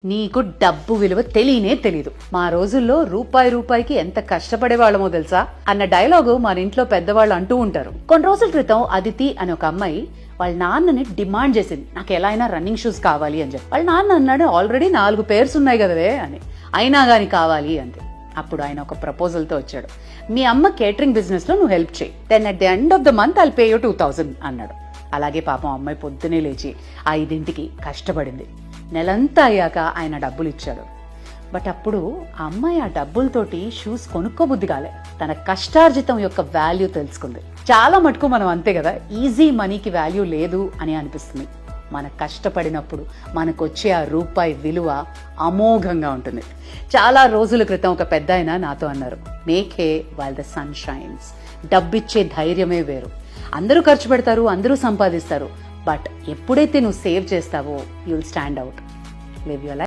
నీకు డబ్బు విలువ తెలియనే తెలీదు. మా రోజుల్లో రూపాయి రూపాయికి ఎంత కష్టపడేవాళ్ళమో తెలుసా అన్న డైలాగు మన ఇంట్లో పెద్దవాళ్ళు అంటూ ఉంటారు. కొన్ని రోజుల క్రితం అదితి అని ఒక అమ్మాయి వాళ్ళ నాన్నని డిమాండ్ చేసింది, నాకు ఎలా అయినా రన్నింగ్ షూస్ కావాలి అని చెప్పి. వాళ్ళ నాన్న అన్నాడు, ఆల్రెడీ 4 పేర్స్ ఉన్నాయి కదవే అని, అయినా గాని కావాలి అంటే. అప్పుడు ఆయన ఒక ప్రపోజల్ తో వచ్చాడు, మీ అమ్మ కేటరింగ్ బిజినెస్ లో నువ్వు హెల్ప్ చేయి, then at the end of the month I'll pay you 2000 అన్నాడు. అలాగే పాపం అమ్మాయి పొద్దునే లేచి 5ంటికి కష్టపడింది. నెలంతా అయ్యాక ఆయన డబ్బులు ఇచ్చాడు. బట్ అప్పుడు ఆ అమ్మాయి ఆ డబ్బులతోటి షూస్ కొనుక్కోబుద్ధి కాలే. తన కష్టార్జితం యొక్క వాల్యూ తెలుసుకుంది. చాలా మటుకు మనం అంతే కదా, ఈజీ మనీకి వాల్యూ లేదు అని అనిపిస్తుంది. మన కష్టపడినప్పుడు మనకొచ్చే ఆ రూపాయి విలువ అమోఘంగా ఉంటుంది. చాలా రోజుల క్రితం ఒక పెద్ద ఆయన నాతో అన్నారు, make hay while the sun shines. డబ్బిచ్చే ధైర్యమే వేరు. అందరూ ఖర్చు పెడతారు, అందరూ సంపాదిస్తారు, బట్ ఎప్పుడైతే నువ్వు సేవ్ చేస్తావో you'll stand out. Live your life.